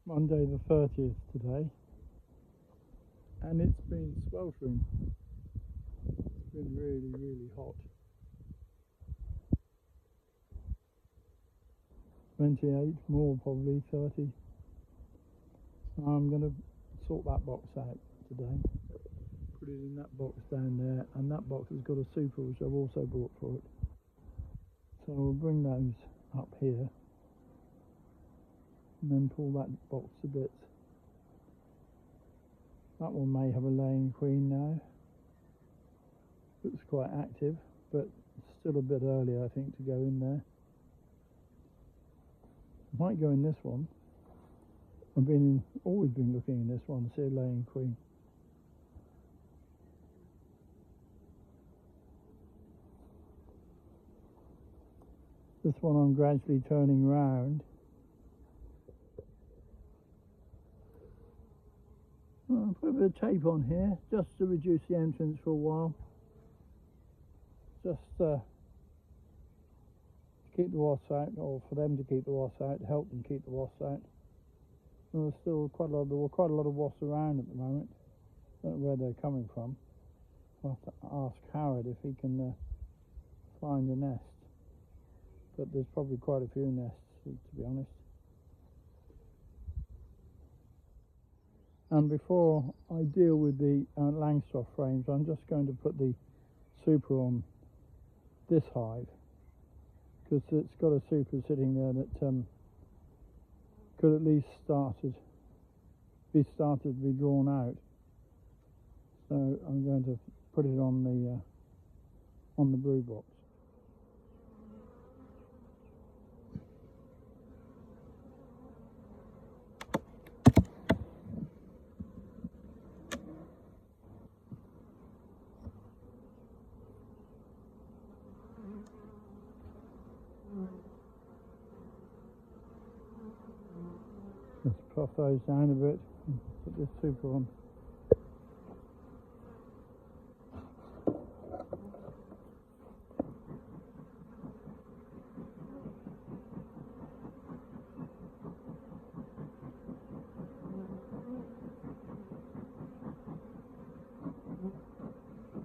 Monday the 30th today, and it's been sweltering. It's been really, really hot. 28, more probably 30. So I'm going to sort that box out today. Put it in that box down there, and that box has got a super which I've also bought for it. So we'll bring those up here and then pull that box to bits. That one may have a laying queen now. Looks quite active, but still a bit early I think to go in there. Might go in this one. I've always been looking in this one to see a laying queen. This one I'm gradually turning round. I'll put a bit of tape on here just to reduce the entrance for a while. Just to keep the wasps out, or for them to keep the wasps out, to help them keep the wasps out. And there's still quite a lot of wasps around at the moment. Don't know where they're coming from. I'll have to ask Howard if he can find a nest. But there's probably quite a few nests, to be honest. And before I deal with the Langstroth frames, I'm just going to put the super on this hive, because it's got a super sitting there that could at least be drawn out. So I'm going to put it on the brood box. Let's puff those down a bit and put this super on.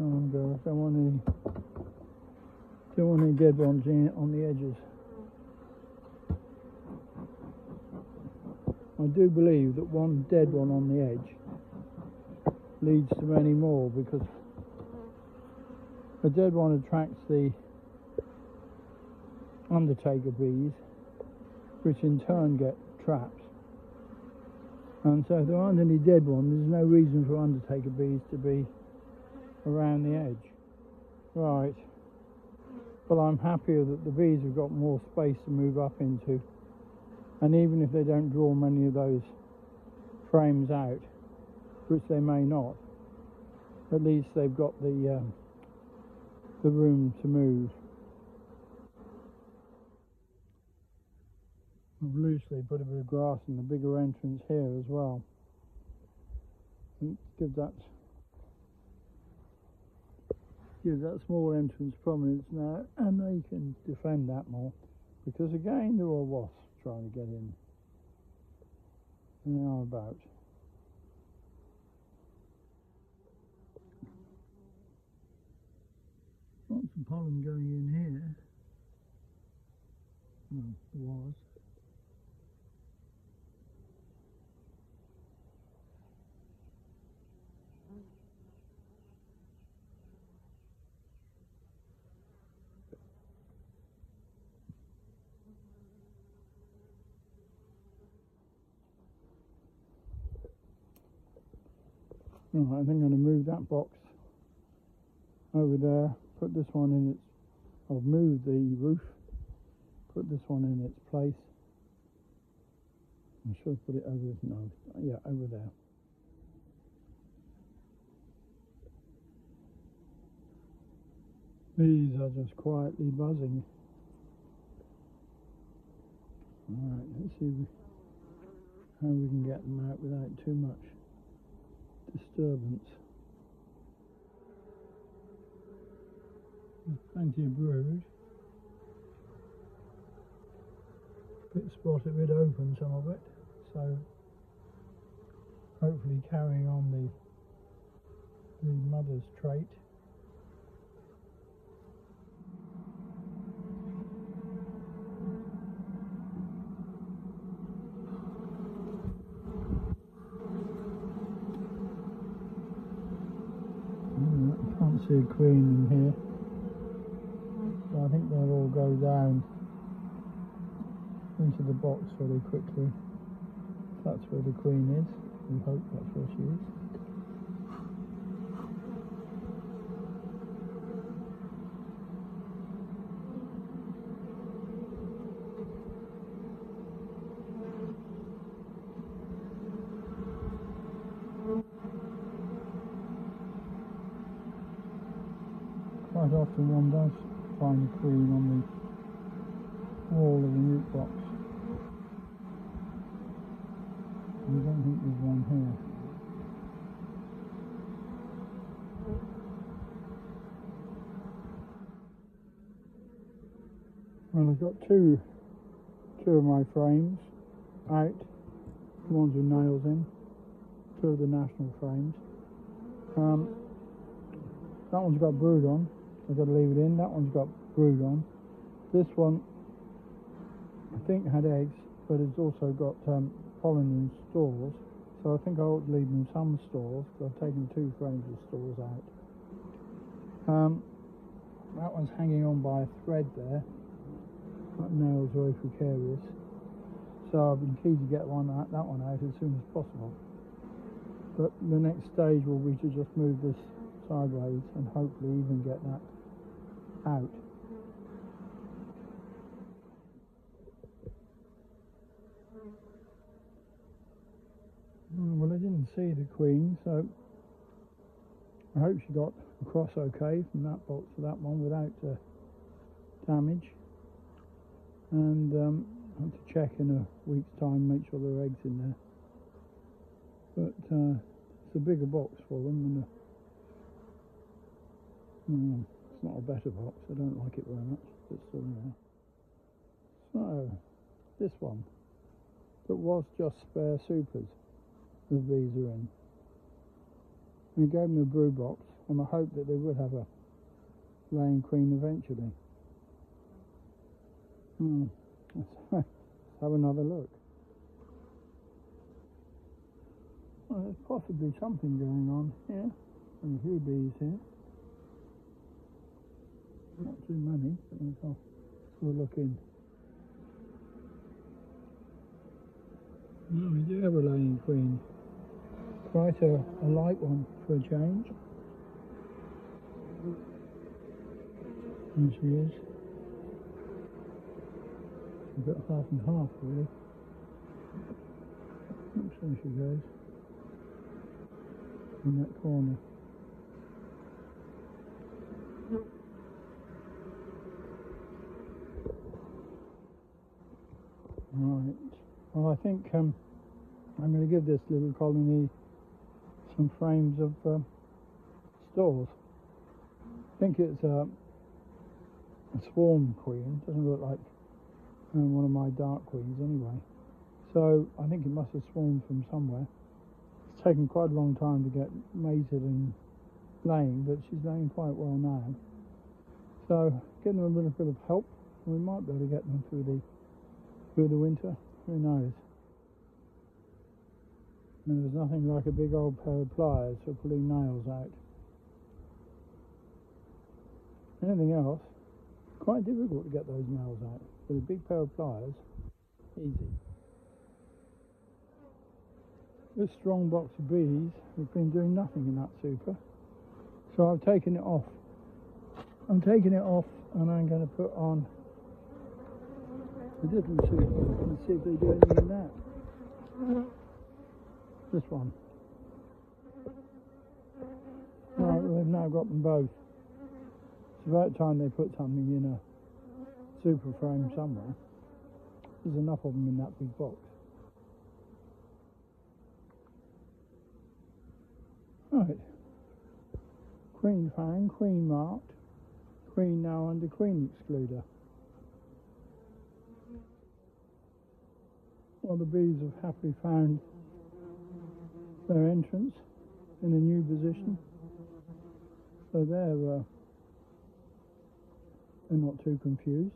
And don't want any dead ones on the edges. I do believe that one dead one on the edge leads to many more, because a dead one attracts the undertaker bees, which in turn get trapped. And so if there aren't any dead ones, there's no reason for undertaker bees to be around the edge. Right. Well, I'm happier that the bees have got more space to move up into. And even if they don't draw many of those frames out, which they may not, at least they've got the room to move. I've loosely put a bit of grass in the bigger entrance here as well. Give that small entrance prominence now, and they can defend that more, because again there are wasps trying to get in. And they are about. Lots of pollen going in here. Well, there was. Right, I think I'm going to move that box over there, put this one in its, I've moved the roof, put this one in its place. I should put it over, no, yeah, over there. These are just quietly buzzing. Alright, let's see how we can get them out without too much disturbance. There's plenty of brood. Bit spot, a bit open, some of it, so hopefully carrying on the mother's trait. I can't see a queen in here, so I think they'll all go down into the box very quickly. That's where the queen is. We hope that's where she is. Quite often one does find a queen on the wall of the newt box. I don't think there's one here. Well, I've got two of my frames out, the ones with nails in, two of the national frames. That one's got brood on, I've got to leave it in. That one's got brood on. This one, I think, had eggs, but it's also got pollen in stores, so I think I ought to leave them some stores, because I've taken two frames of stores out. That one's hanging on by a thread there. That nail's very precarious, so I've been keen to get that one out as soon as possible. But the next stage will be to just move this sideways and hopefully even get that out. Well, I didn't see the queen, so I hope she got across okay from that box to that one without damage. And I have to check in a week's time, make sure there are eggs in there. But it's a bigger box for them, and it's not a better box. I don't like it very much, but still there. So this one that was just spare supers, the bees are in. We gave them a brood box on the hope that they would have a laying queen eventually. Let's have another look. Well, there's possibly something going on here. And a few bees here. Not too many, but we'll look in. No, we do have a laying queen. Quite a light one for a change. And she is. A bit half and half, really. Looks where she goes. In that corner. Right. Well, I think I'm going to give this little colony some frames of stores. I think it's a swarm queen. Doesn't look like one of my dark queens anyway. So I think it must have swarmed from somewhere. It's taken quite a long time to get mated and laying, but she's laying quite well now. So getting them a little bit of help, we might be able to get them through the winter. Who knows? And there's nothing like a big old pair of pliers for pulling nails out. Anything else, quite difficult to get those nails out. With a big pair of pliers, easy. This strong box of bees has been doing nothing in that super, so I've taken it off. I'm taking it off and I'm going to put on a different super and see if they do anything in that. This one. Right, well, they've now got them both. It's about time they put something in a super frame somewhere. There's enough of them in that big box. Right. Queen found, queen marked, queen now under queen excluder. Well, the bees have happily found their entrance in a new position. So they're not too confused.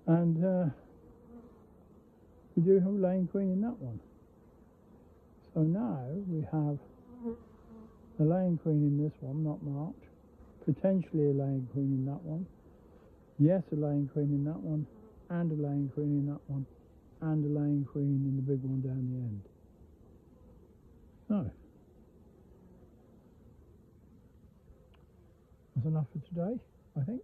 And we do have a laying queen in that one. So now we have a laying queen in this one, not marked. Potentially a laying queen in that one. Yes, a laying queen in that one. And a laying queen in that one. And a laying queen in the big one down the end. So, that's enough for today, I think.